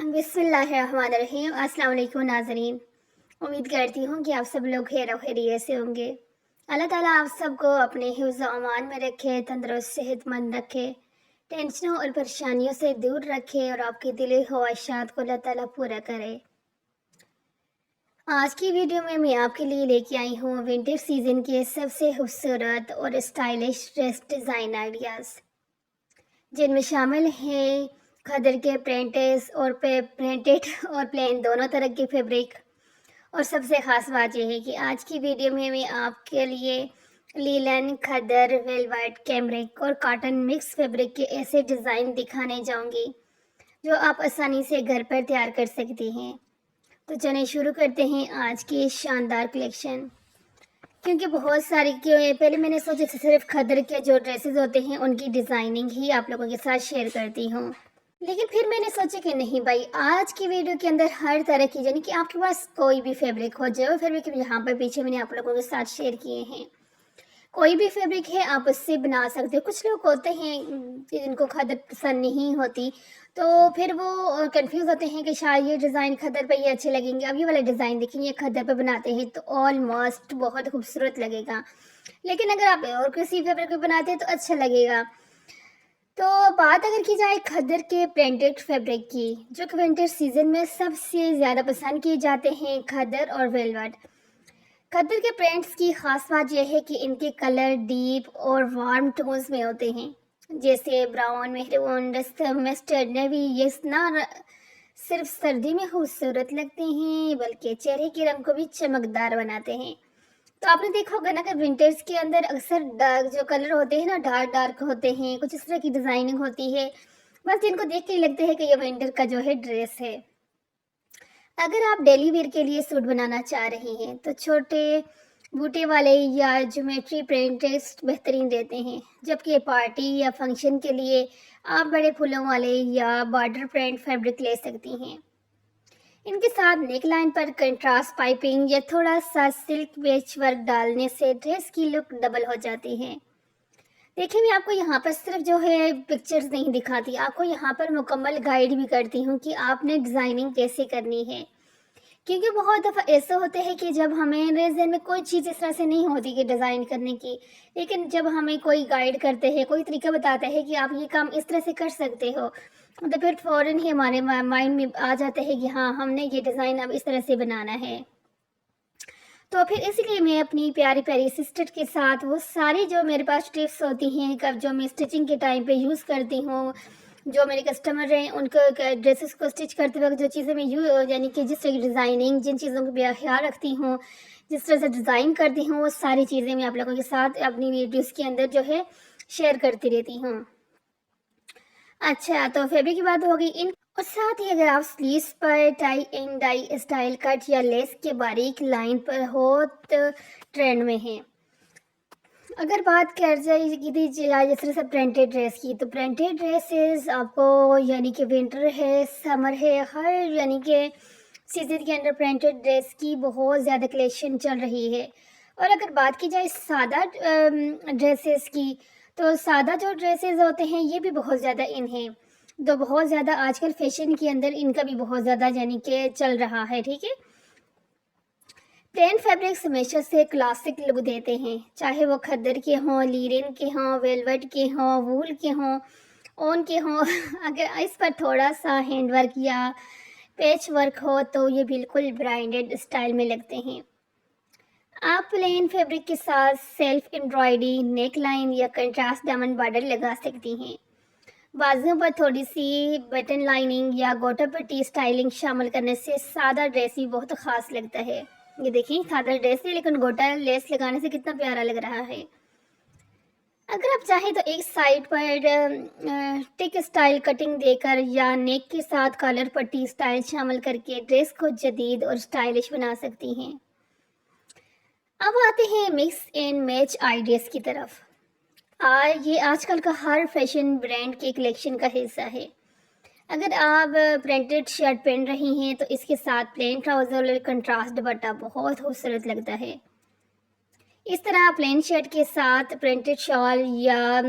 बिस्मिल्लाहिर्रहमानिर्रहीम। अस्सलाम वालेकुम नाज़रीन। उम्मीद करती हूँ कि आप सब लोग खैर खैरियत से होंगे। अल्लाह ताला आप सबको अपने हिफ्ज़ व अमान में रखे, तंदुरुस्त सेहतमंद रखे, टेंशनों और परेशानियों से दूर रखे और आपकी दिली ख्वाहिशात को अल्लाह ताला पूरा करे। आज की वीडियो में मैं आपके लिए लेके आई हूँ विंटर सीज़न के सबसे खूबसूरत और स्टाइलिश ड्रेस डिज़ाइन आइडियाज़, जिनमें शामिल हैं खदर के प्रिंटेस और प्रिंटेड और प्लेन दोनों तरह के फैब्रिक। और सबसे ख़ास बात यह है कि आज की वीडियो में मैं आपके लिए लीलन, खदर, वेलवेट, कैमरिक और कॉटन मिक्स फैब्रिक के ऐसे डिज़ाइन दिखाने जाऊंगी जो आप आसानी से घर पर तैयार कर सकती हैं। तो चलिए शुरू करते हैं आज की इस शानदार कलेक्शन। क्योंकि बहुत सारी पहले मैंने सोचा था सिर्फ खदर के जो ड्रेसेस होते हैं उनकी डिज़ाइनिंग ही आप लोगों के साथ शेयर करती हूँ, लेकिन फिर मैंने सोचा कि नहीं भाई, आज की वीडियो के अंदर हर तरह की, यानी कि आपके पास कोई भी फैब्रिक हो जाए, फैब्रिक यहाँ पर पीछे मैंने आप लोगों के साथ शेयर किए हैं, कोई भी फैब्रिक है आप उससे बना सकते हो। कुछ लोग होते हैं जिनको खदर पसंद नहीं होती, तो फिर वो कंफ्यूज होते हैं कि शायद ये डिज़ाइन खदर पे ये अच्छे लगेंगे। अब ये वाला डिज़ाइन देखिए, ये खदर पे बनाते हैं तो ऑलमोस्ट बहुत खूबसूरत लगेगा, लेकिन अगर आप और किसी फैब्रिक पे बनाते हैं तो अच्छा लगेगा। तो बात अगर की जाए खद्दर के प्रिंटेड फैब्रिक की, जो कि विंटर सीजन में सबसे ज़्यादा पसंद किए जाते हैं, खद्दर और वेलवेट। खद्दर के प्रिंट्स की ख़ास बात यह है कि इनके कलर डीप और वार्म टोन्स में होते हैं, जैसे ब्राउन, मेहरून, रस्टम, मस्टर्ड, नेवी। ये ना सिर्फ सर्दी में खूबसूरत लगते हैं बल्कि चेहरे के रंग को भी चमकदार बनाते हैं। तो आपने देखा होगा ना कि विंटर्स के अंदर अक्सर डार्क जो कलर होते हैं ना, डार्क डार्क होते हैं, कुछ इस तरह की डिज़ाइनिंग होती है, बस जिनको देख के ही लगता है कि ये विंटर का जो है ड्रेस है। अगर आप डेली वेयर के लिए सूट बनाना चाह रही हैं तो छोटे बूटे वाले या ज्योमेट्री प्रिंट्स बेहतरीन रहते हैं, जबकि पार्टी या फंक्शन के लिए आप बड़े फूलों वाले या बॉर्डर प्रिंट फैब्रिक ले सकती हैं। इनके साथ नेक लाइन पर कंट्रास्ट पाइपिंग या थोड़ा सा सिल्क पैच वर्क डालने से ड्रेस की लुक डबल हो जाती है। देखिए, मैं आपको यहाँ पर सिर्फ जो है पिक्चर्स नहीं दिखाती, आपको यहाँ पर मुकम्मल गाइड भी करती हूँ कि आपने डिज़ाइनिंग कैसे करनी है। क्योंकि बहुत दफ़ा ऐसे होते हैं कि जब हमें ज़हन में कोई चीज़ इस तरह से नहीं होती कि डिज़ाइन करने की, लेकिन जब हमें कोई गाइड करते हैं, कोई तरीका बताता है कि आप ये काम इस तरह से कर सकते हो, तो फिर फ़ौरन ही हमारे माइंड में आ जाता है कि हाँ, हमने ये डिज़ाइन अब इस तरह से बनाना है। तो फिर इसलिए मैं अपनी प्यारी प्यारी सिस्टर के साथ वो सारी जो मेरे पास टिप्स होती हैं, कब जो मैं स्टिचिंग के टाइम पे यूज़ करती हूँ, जो मेरे कस्टमर हैं उनको ड्रेसेस को स्टिच करते वक्त जो चीज़ें मैं यानी कि जिस तरह की डिज़ाइनिंग, जिन चीज़ों का मैं ख्याल रखती हूँ, जिस तरह से डिज़ाइन करती हूँ, वो सारी चीज़ें मैं आप लोगों के साथ अपनी वीडियोज़ के अंदर जो है शेयर करती रहती हूँ। अच्छा, तो फैब्रिक की बात हो गई इन, और साथ ही अगर आप स्लीव्स पर tie and dye style cut या लेस के बारीक लाइन पर हो तो ट्रेंड में है। अगर बात कर जाए की दी जाए जिस तरह से प्रिंटेड ड्रेस की, तो प्रिंटेड ड्रेसेस आपको यानी कि विंटर है, समर है, हर यानी कि सीजन के अंदर प्रिंटेड ड्रेस की बहुत ज़्यादा कलेक्शन चल रही है। और अगर बात की जाए सादा ड्रेसेस की, तो सादा जो ड्रेसेस होते हैं ये भी बहुत ज़्यादा इन हैं, तो बहुत ज़्यादा आजकल फैशन के अंदर इनका भी बहुत ज़्यादा यानी कि चल रहा है। ठीक है, प्लेन फैब्रिक्स हमेशा से क्लासिक लुक देते हैं, चाहे वो खद्दर के हों, लीलन के हों, वेलवेट के हों, वूल के हों, ओन के हों। अगर इस पर थोड़ा सा हैंडवर्क या पैच वर्क हो तो ये बिल्कुल ब्रांडेड स्टाइल में लगते हैं। आप प्लेन फैब्रिक के साथ सेल्फ एम्ब्रॉयडरी, नेक लाइन या कंट्रास्ट डायमंड बॉर्डर लगा सकती हैं। बाजुओं पर थोड़ी सी बटन लाइनिंग या गोटा पट्टी स्टाइलिंग शामिल करने से सादा ड्रेस भी बहुत ख़ास लगता है। ये देखिए, सादा ड्रेस है लेकिन गोटा लेस लगाने से कितना प्यारा लग रहा है। अगर आप चाहें तो एक साइड पर टिक स्टाइल कटिंग देकर या नेक के साथ कॉलर पट्टी स्टाइल शामिल करके ड्रेस को जदीद और स्टाइलिश बना सकती हैं। अब आते हैं मिक्स एंड मैच आइडियाज़ की तरफ। ये आजकल का हर फैशन ब्रांड के कलेक्शन का हिस्सा है। अगर आप प्रिंटेड शर्ट पहन रही हैं तो इसके साथ प्लेन ट्राउज़र और कंट्रास्ट दुपट्टा बहुत खूबसूरत लगता है। इस तरह प्लेन शर्ट के साथ प्रिंटेड शॉल या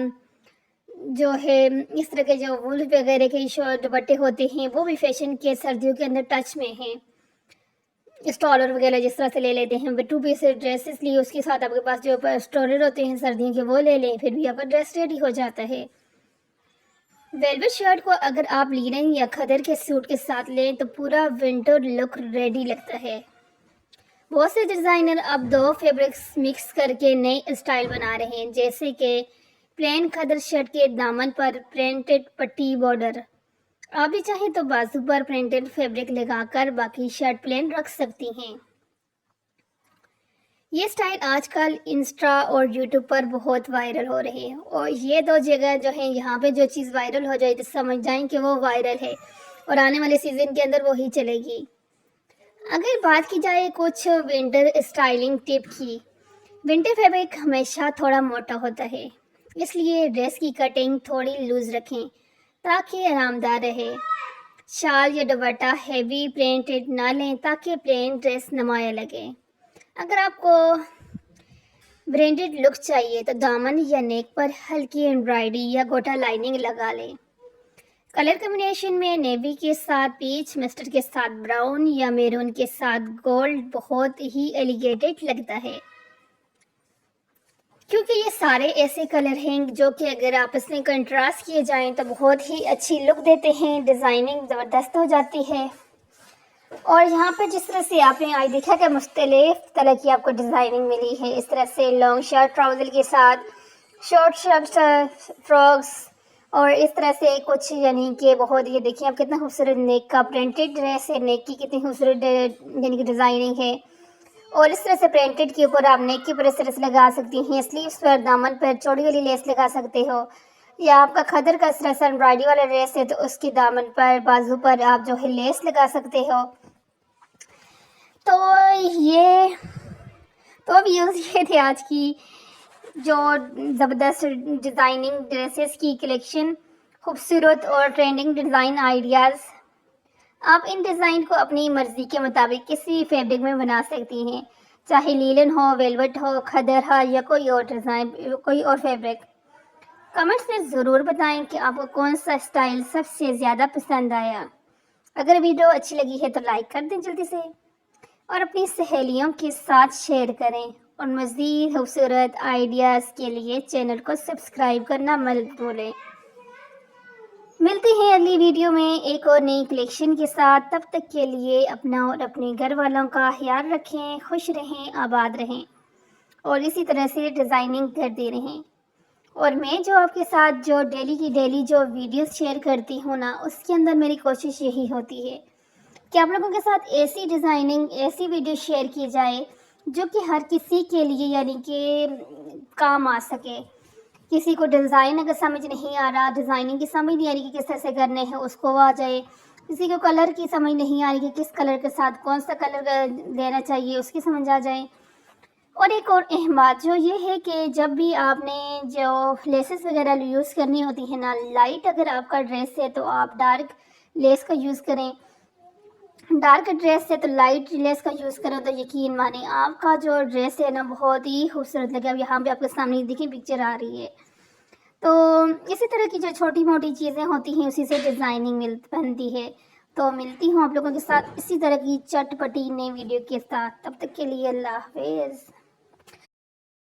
जो है इस तरह के जो वूल वगैरह के शर्ट दुपट्टे होते हैं वो भी फैशन के सर्दियों के अंदर टच में हैं। स्टॉलर वगैरह जिस तरह से ले लेते हैं, 2 पीस ड्रेसेस लिए उसके साथ आपके पास जो स्टॉलर होते हैं सर्दियों के वो ले लें, फिर भी आपका ड्रेस रेडी हो जाता है। वेलवेट शर्ट को अगर आप लीलन या खदर के सूट के साथ लें तो पूरा विंटर लुक रेडी लगता है। बहुत से डिज़ाइनर अब 2 फैब्रिक्स मिक्स करके नए स्टाइल बना रहे हैं, जैसे कि प्लेन खदर शर्ट के दामन पर प्रिंटेड पट्टी बॉर्डर। आप भी चाहें तो बाजू पर प्रिंटेड फैब्रिक लगाकर बाकी शर्ट प्लेन रख सकती हैं। ये स्टाइल आजकल इंस्टा और यूट्यूब पर बहुत वायरल हो रहे हैं, और ये 2 जगह जो है यहाँ पे जो चीज़ वायरल हो जाए तो समझ जाएं कि वो वायरल है और आने वाले सीज़न के अंदर वो ही चलेगी। अगर बात की जाए कुछ विंटर स्टाइलिंग टिप की, विंटर फैब्रिक हमेशा थोड़ा मोटा होता है, इसलिए ड्रेस की कटिंग थोड़ी लूज़ रखें ताकि आरामदार रहे। शाल या दुपट्टा हैवी प्रिंटेड ना लें ताकि प्लेन ड्रेस नुमाया लगे। अगर आपको ब्रांडेड लुक चाहिए तो दामन या नेक पर हल्की एम्ब्रॉयडरी या गोटा लाइनिंग लगा लें। कलर कॉम्बिनेशन में नेवी के साथ पीच, मस्टर्ड के साथ ब्राउन या मैरून के साथ गोल्ड बहुत ही एलिगेटेड लगता है, क्योंकि ये सारे ऐसे कलर हैं जो कि अगर आपस में कंट्रास्ट किए जाएं तो बहुत ही अच्छी लुक देते हैं, डिज़ाइनिंग ज़बरदस्त हो जाती है। और यहाँ पे जिस तरह से आपने आज देखा कि मुख्तलिफ तरह की आपको डिज़ाइनिंग मिली है, इस तरह से लॉन्ग शर्ट ट्राउज़र के साथ शॉर्ट शर्ट फ्रॉक्स, और इस तरह से कुछ यानी कि बहुत, ये देखिए आप कितना खूबसूरत नेक का प्रिंटेड ड्रेस है, नेक की कितनी खूबसूरत यानी कि डिज़ाइनिंग है। और इस तरह से प्रिंटेड के ऊपर आप नेक के ऊपर इस तरह से लगा सकती हैं, स्लीव्स पर दामन पर चौड़ी वाली लेस लगा सकते हो, या आपका खदर का इस तरह से एम्ब्रॉयडरी वाला ड्रेस है तो उसकी दामन पर बाजू पर आप जो है लेस लगा सकते हो। तो ये अब ये थे आज की जो ज़बरदस्त डिज़ाइनिंग ड्रेसेस की कलेक्शन, खूबसूरत और ट्रेंडिंग डिज़ाइन आइडियाज़। आप इन डिज़ाइन को अपनी मर्ज़ी के मुताबिक किसी भी फैब्रिक में बना सकती हैं, चाहे लीलन हो, वेलवेट हो, खदर हो या कोई और डिज़ाइन, कोई और फैब्रिक। कमेंट्स में ज़रूर बताएं कि आपको कौन सा स्टाइल सबसे ज़्यादा पसंद आया। अगर वीडियो अच्छी लगी है तो लाइक कर दें जल्दी से, और अपनी सहेलियों के साथ शेयर करें, और मज़ीद खूबसूरत आइडियाज़ के लिए चैनल को सब्सक्राइब करना मत भूलें। मिलते हैं अगली वीडियो में एक और नई कलेक्शन के साथ। तब तक के लिए अपना और अपने घर वालों का ख्याल रखें, खुश रहें, आबाद रहें, और इसी तरह से डिज़ाइनिंग करते रहें। और मैं जो आपके साथ जो डेली की डेली जो वीडियोस शेयर करती हूँ ना, उसके अंदर मेरी कोशिश यही होती है कि आप लोगों के साथ ऐसी डिज़ाइनिंग, ऐसी वीडियो शेयर की जाए जो कि हर किसी के लिए यानी कि काम आ सके। किसी को डिज़ाइन अगर समझ नहीं आ रहा, डिज़ाइनिंग की समझ नहीं आ रही कि किस तरह से करने हैं, उसको आ जाए। किसी को कलर की समझ नहीं आ रही कि किस कलर के साथ कौन सा कलर देना चाहिए, उसकी समझ आ जाए। और एक और अहम बात जो ये है कि जब भी आपने जो लेसेस वगैरह यूज़ करनी होती है ना, लाइट अगर आपका ड्रेस है तो आप डार्क लेस का यूज़ करें, डार्क ड्रेस है तो लाइट लेस का यूज़ करें, तो यकीन माने आपका जो ड्रेस है ना बहुत ही खूबसूरत लगे। अब यहाँ पे आपके सामने देखिए पिक्चर आ रही है। तो इसी तरह की जो छोटी मोटी चीज़ें होती हैं उसी से डिज़ाइनिंग बनती है। तो मिलती हूँ आप लोगों के साथ इसी तरह की चटपटी नई वीडियो के साथ। तब तक के लिए अल्लाह हाफ़िज़।